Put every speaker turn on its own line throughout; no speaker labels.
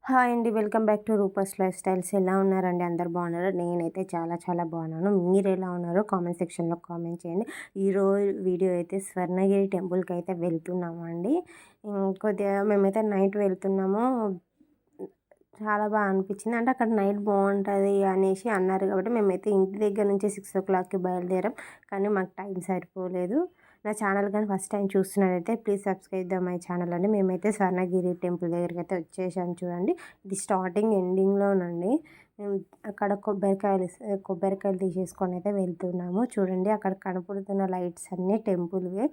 Hi అండి. Welcome back to Rufus life styles. ఎలా ఉన్నారండి? అందరు బాగున్నారా? నేనైతే చాలా చాలా బాగున్నాను. మీరు ఎలా ఉన్నారో కామెంట్ సెక్షన్లో కామెంట్ చేయండి. ఈరోజు వీడియో అయితే స్వర్ణగిరి టెంపుల్కి అయితే వెళ్తున్నామండి. కొద్దిగా మేమైతే నైట్ వెళ్తున్నాము. చాలా బాగా అనిపించింది. అంటే అక్కడ నైట్ బాగుంటుంది అనేసి అన్నారు కాబట్టి మేమైతే ఇంటి దగ్గర నుంచి 6 o'clockకి బయలుదేరాం. కానీ మాకు టైం సరిపోలేదు. నా ఛానల్ కానీ ఫస్ట్ టైం చూస్తున్నట్టయితే please subscribe the my channel అండి. మేమైతే స్వర్ణగిరి టెంపుల్ దగ్గరికి అయితే వచ్చేసాం చూడండి. ఇది స్టార్టింగ్ ఎండింగ్లోనండి. అక్కడ కొబ్బరికాయలు తీసేసుకొని అయితే వెళ్తున్నాము. చూడండి అక్కడ కనపడుతున్న లైట్స్ అన్నీ టెంపుల్వే.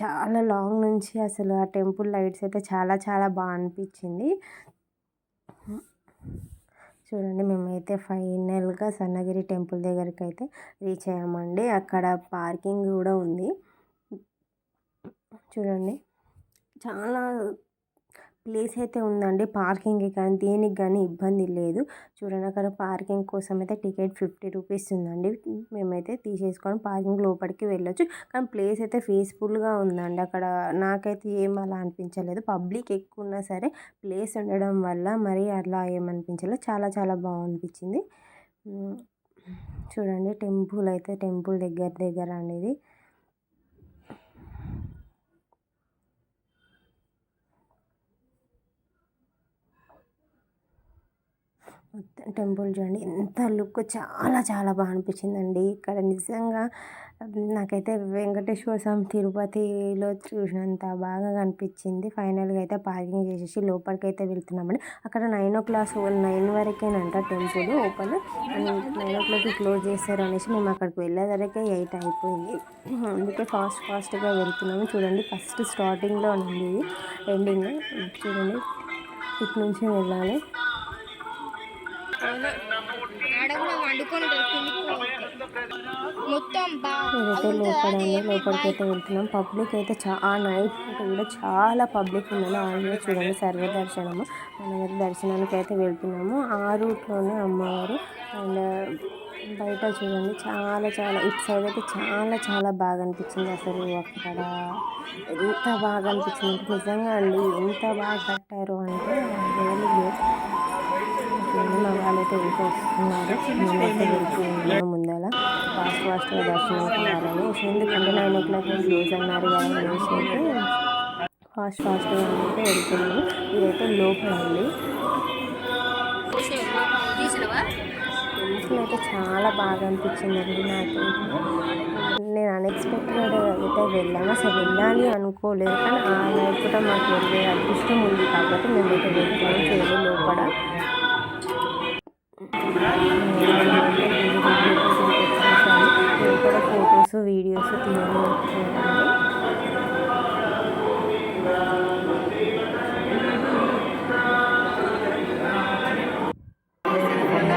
చాలా లాంగ్ నుంచి అసలు ఆ టెంపుల్ లైట్స్ అయితే చాలా చాలా బాగా అనిపించింది. చూడండి మేమైతే ఫైనల్గా స్వర్ణగిరి టెంపుల్ దగ్గరికి అయితే రీచ్ అయ్యామండి. అక్కడ పార్కింగ్ కూడా ఉంది. చూడండి చాలా ప్లేస్ అయితే ఉందండి. పార్కింగ్కి కానీ దేనికి కానీ ఇబ్బంది లేదు. చూడండి అక్కడ పార్కింగ్ కోసం అయితే టికెట్ 50 రూపీస్ ఉందండి. మేమైతే తీసేసుకొని పార్కింగ్ లోపలికి వెళ్ళొచ్చు. కానీ ప్లేస్ అయితే పీస్ఫుల్గా ఉందండి. అక్కడ నాకైతే ఏం అలా అనిపించలేదు. పబ్లిక్ ఎక్కువ ఉన్నా సరే ప్లేస్ ఉండడం వల్ల మరి అలా ఏమనిపించలేదు. చాలా చాలా బాగా అనిపించింది. చూడండి టెంపుల్ దగ్గర అనేది టెంపుల్ చూడండి ఎంత లుక్ చాలా చాలా బాగా అనిపించిందండి. ఇక్కడ నిజంగా నాకైతే వెంకటేశ్వర స్వామి తిరుపతిలో చూసినంత బాగా అనిపించింది. ఫైనల్గా అయితే పార్కింగ్ చేసేసి లోపలికి అయితే వెళ్తున్నామండి. అక్కడ 9 వరకేనంట టెంపుల్ ఓపెన్. 9 క్లోజ్ చేస్తారు అనేసి మేము అక్కడికి వెళ్ళేసరికి 8 అయిపోయింది. అందుకే ఫాస్ట్గా వెళ్తున్నాము. చూడండి ఫస్ట్ స్టార్టింగ్లో ఉంది ఎండింగ్. చూడండి ఇటు నుంచి వెళ్ళాలి. లోపలికైతే వెళ్తున్నాం. పబ్లిక్ అయితే నైట్ కూడా చాలా పబ్లిక్ ఉందని ఆల్రెడీ చూడండి సర్వదర్శనము. మన దర్శనానికి అయితే వెళ్తున్నాము. ఆ రూట్లోనే అమ్మవారు. అండ్ బయట చూడండి చాలా చాలా ఇటు సైడ్ అయితే చాలా చాలా బాగా అనిపించింది. అసలు అక్కడ ఎంత బాగా అనిపించింది అంటే నిజంగా అండి ఎంత బాగా కట్టారు అంటే రియల్లీ గ్రేట్. మా వాళ్ళైతే వెళ్ళి వస్తున్నారు. మేమైతే వెళ్తున్నాము ముందర ఫాస్ట్గా దర్శనం కావాలని. ఎందుకంటే 9 o'clock క్లోజ్ అన్నారు కదా అనేసి అయితే ఫాస్ట్గా అయితే వెళ్తున్నాము. ఇదైతే లోపల అండి. టెంపుల్ అయితే చాలా బాగా అనిపించిందండి నాకైతే. నేను అన్ఎక్స్పెక్టెడ్ అయితే వెళ్ళాము. అసలు వెళ్ళాలి అనుకోలేదు. కానీ ఆ నైట్ కూడా మాకు వెళ్ళే అదృష్టం ఉంది కాబట్టి మేమైతే వెళ్తున్నాము. చూడండి లోపల కూడా ఫొటోస్ వీడియోస్ తీయాలి.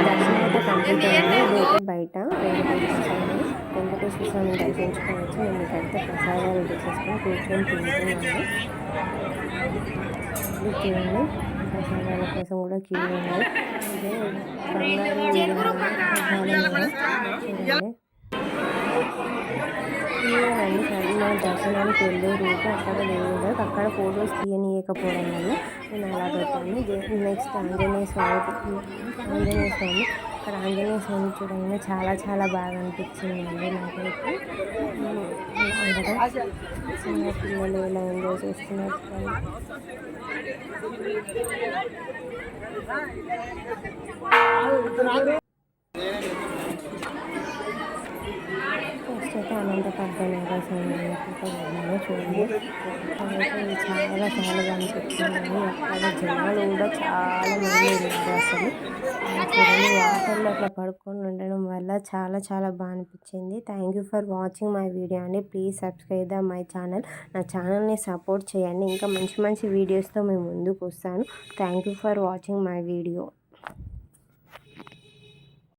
దర్శనం అయితే కంప్లీట్ అయింది. ఇదైతే బయట వెంకటేశ్వర స్వామిని దర్శించుకోవచ్చు. మేము ఇక్కడైతే ప్రసాదాలు తెచ్చేసుకొని కూర్చొని తింటున్నాము. చూడండి ప్రసాదాల కోసం కూడా క్యూ ఉన్నాయి. చూడండి ఇదేనండి మన దర్శనానికి వెళ్ళే రూట్. అక్కడ లేదు, అక్కడ ఫొటోస్ తీయనీయకపోవడం వల్ల నేను అలా పెట్టాను. నెక్స్ట్ ఆంజనేయ స్వామి అక్కడ ఆంజనేయ స్వామి చూడండి చాలా చాలా బాగా అనిపించిందండి నాకైతే. చిన్న పిల్లలు ఇలా ఎంజాయ్ చేస్తున్నారు. ఫస్ట్ అయితే అనంత పద్మనాభ స్వామి వెళ్ళాము. చూడండి అదైతే చాలా చాలా అనిపించిందండి. అక్కడ జనాలు కూడా చాలా మంది ఉన్నారు. అసలు చూడండి వాటర్లో అట్లా పడుకొని ఉండడం వల్ల చాలా చాలా బాగా అనిపించింది. Thank you for watching my video అండి. Please subscribe the my channel. నా ఛానల్ని సపోర్ట్ చేయండి. ఇంకా మంచి మంచి వీడియోస్తో మేము ముందుకు వస్తాను. Thank you for watching my video.